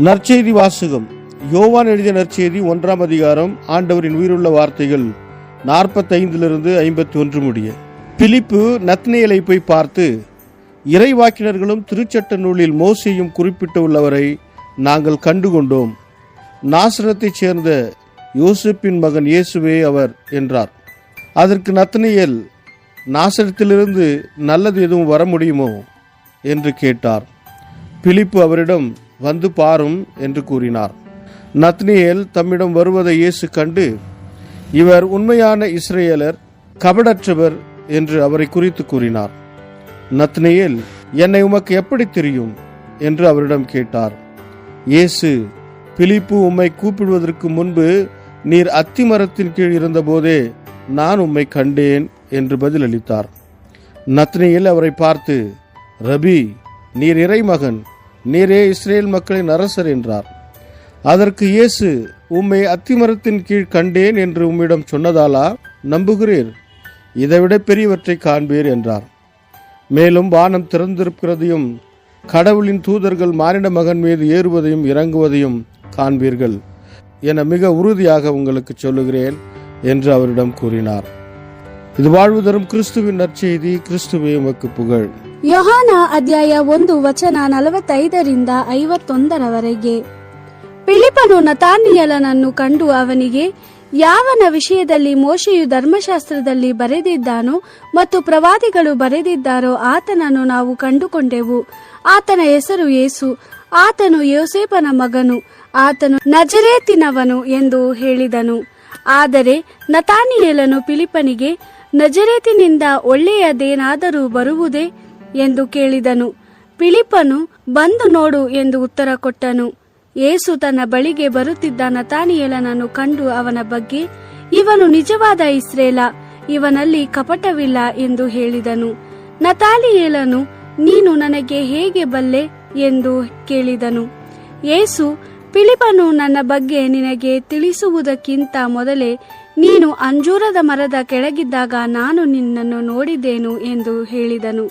நற்செய்தி வாசகம். யோவான் எழுதிய நற்செய்தி 1ஆம் அதிகாரம். ஆண்டவரின் உயிருள்ள வார்த்தைகள் 45 முடிய. பிலிப்பு நத்னியேலை போய் பார்த்து, இறைவாக்கினர்களும் திருச்சட்ட நூலில் மோசேயும் குறிப்பிட்டுள்ளவரை நாங்கள் கண்டுகொண்டோம். நாசரத்தைச் சேர்ந்த யோசேப்பின் மகன் இயேசுவே அவர் என்றார். அதற்கு நத்னியேல், நாசரத்திலிருந்து நல்லது எதுவும் வர முடியுமோ என்று கேட்டார். பிலிப்பு அவரிடம், வந்து பாரும் என்று கூறினார். நத்னியேல் தம்மிடம் வருவதை இயேசு கண்டு, இவர் உண்மையான இஸ்ரேலர், கபடற்றவர் என்று அவரை குறித்து கூறினார். நத்னியேல், என்னை உமக்கு எப்படி தெரியும் என்று அவரிடம் கேட்டார். இயேசு, பிலிப்பு உம்மை கூப்பிடுவதற்கு முன்பு நீர் அத்திமரத்தின் கீழ் இருந்தபோதே நான் உம்மை கண்டேன் என்று பதிலளித்தார். நத்னியேல் அவரை பார்த்து, ரபி, நீர் இறைமகன், நீரே இஸ்ரேல் மக்களின் அரசர் என்றார். அதற்கு இயேசு, உம்மை அத்திமரத்தின் கீழ் கண்டேன் என்று உம்மிடம் சொன்னதாலா நம்புகிறீர்? இதைவிட பெரியவற்றை காண்பீர் என்றார். மேலும் வானம் திறந்திருக்கிறதையும் கடவுளின் தூதர்கள் மானிட மகன் மீது ஏறுவதையும் இறங்குவதையும் காண்பீர்கள் என மிக உறுதியாக உங்களுக்கு சொல்லுகிறேன் என்று அவரிடம் கூறினார். ಇದು வாழ்வு தரும் கிறிஸ்துவின் நற்செய்தி. கிறிஸ்துவே உமக்கு புகழ். ಯೋಹಾನ ಅಧ್ಯಾಯ 1 ವಚನ 45ರಿಂದ 51ರವರೆಗೆ. ಫಿಲಿಪ್ಪನು ನತಾನಿಯೇಲನನ್ನು ಕಂಡು ಅವನಿಗೆ, ಯಾವನ ವಿಷಯದಲ್ಲಿ ಮೋಶೆಯು ಧರ್ಮಶಾಸ್ತ್ರದಲ್ಲಿ ಬರೆದಿದ್ದಾನೋ ಮತ್ತು ಪ್ರವಾದಿಗಳು ಬರೆದಿದ್ದಾರೋ ಆತನನ್ನು ನಾವು ಕಂಡುಕೊಂಡೆವು. ಆತನ ಹೆಸರು ಯೇಸು. ಆತನು ಯೋಸೇಫನ ಮಗನು. ಆತನು ನಜರೇತಿನವನು ಎಂದು ಹೇಳಿದನು. ಆದರೆ ನತಾನಿಯೇಲನು ಫಿಲಿಪ್ಪನಿಗೆ, ನಜರೇತಿನಿಂದ ಒಳ್ಳೆಯದೇನಾದರೂ ಬರುವುದೇ ಎಂದು ಕೇಳಿದನು. ಫಿಲಿಪ್ಪನು, ಬಂದು ನೋಡು ಎಂದು ಉತ್ತರ ಕೊಟ್ಟನು. ಯೇಸು ತನ್ನ ಬಳಿಗೆ ಬರುತ್ತಿದ್ದ ನತಾನಿಯೇಲನನ್ನು ಕಂಡು ಅವನ ಬಗ್ಗೆ, ಇವನು ನಿಜವಾದ ಇಸ್ರೇಲ, ಇವನಲ್ಲಿ ಕಪಟವಿಲ್ಲ ಎಂದು ಹೇಳಿದನು. ನತಾನಿಯೇಲನು, ನೀನು ನನಗೆ ಹೇಗೆ ಬಲ್ಲೆ ಎಂದು ಕೇಳಿದನು. ಯೇಸು, ಫಿಲಿಪ್ಪನು ನನ್ನ ಬಗ್ಗೆ ನಿನಗೆ ತಿಳಿಸುವುದಕ್ಕಿಂತ ಮೊದಲೇ ನೀನು ಅಂಜೂರದ ಮರದ ಕೆಳಗಿದ್ದಾಗ ನಾನು ನಿನ್ನನ್ನು ನೋಡಿದ್ದೇನು ಎಂದು ಹೇಳಿದನು.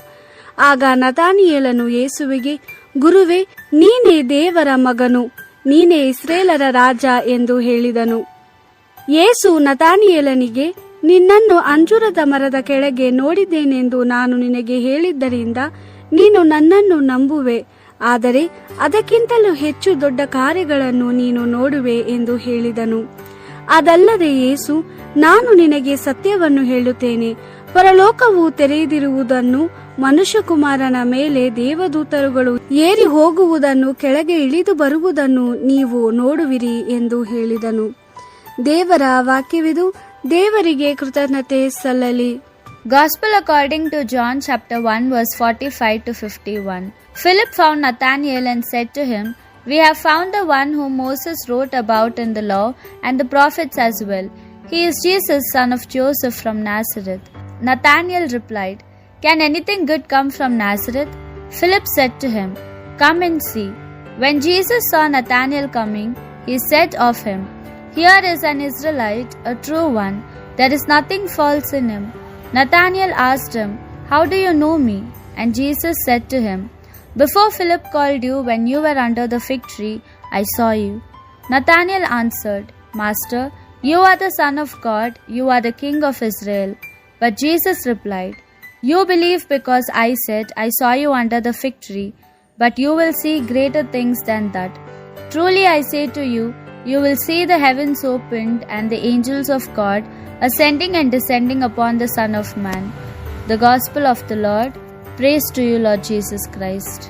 ಆಗ ನತಾನಿಯೇಲನು ಯೇಸುವಿಗೆ, ಗುರುವೇ, ನೀನೇ ದೇವರ ಮಗನು, ನೀನೇ ಇಸ್ರೇಲರ ರಾಜ ಎಂದು ಹೇಳಿದನು. ಯೇಸು ನತಾನಿಯೇಲನಿಗೆ, ನಿನ್ನನ್ನು ಅಂಜೂರದ ಮರದ ಕೆಳಗೆ ನೋಡಿದ್ದೇನೆಂದು ನಾನು ನಿನಗೆ ಹೇಳಿದ್ದರಿಂದ ನೀನು ನನ್ನನ್ನು ನಂಬುವೆ. ಆದರೆ ಅದಕ್ಕಿಂತಲೂ ಹೆಚ್ಚು ದೊಡ್ಡ ಕಾರ್ಯಗಳನ್ನು ನೀನು ನೋಡುವೆ ಎಂದು ಹೇಳಿದನು. ಅದಲ್ಲದೆ ಯೇಸು, ನಾನು ನಿನಗೆ ಸತ್ಯವನ್ನು ಹೇಳುತ್ತೇನೆ, ಪರಲೋಕವು ತೆರೆದಿರುವುದನ್ನು, ಮನುಷ್ಯಕುಮಾರನ ಮೇಲೆ ದೇವದೂತರುಗಳು ಏರಿ ಹೋಗುವುದನ್ನು, ಕೆಳಗೆ ಇಳಿದು ಬರುವುದನ್ನು ನೀವು ನೋಡುವಿರಿ ಎಂದು ಹೇಳಿದನು. ದೇವರ ವಾಕ್ಯವಿದು. ದೇವರಿಗೆ ಕೃತಜ್ಞತೆ ಸಲ್ಲಲಿ. Gospel according to John chapter 1 verse 45 to 51. Philip found Nathanael and said to him, "We have found the one whom Moses wrote about in the law and the prophets as well. He is Jesus, son of Joseph from Nazareth." Nathanael replied, "Can anything good come from Nazareth?" Philip said to him, "Come and see." When Jesus saw Nathanael coming, he said of him, "Here is an Israelite, a true one. There is nothing false in him." Nathanael asked him, "How do you know me?" And Jesus said to him, "Before Philip called you, when you were under the fig tree, I saw you." Nathanael answered, "Master, you are the Son of God, you are the King of Israel." But Jesus replied, "You believe because I said, I saw you under the fig tree, but you will see greater things than that. Truly I say to you, you will see the heavens opened and the angels of God ascending and descending upon the Son of Man." The Gospel of the Lord. Praise to you, Lord Jesus Christ.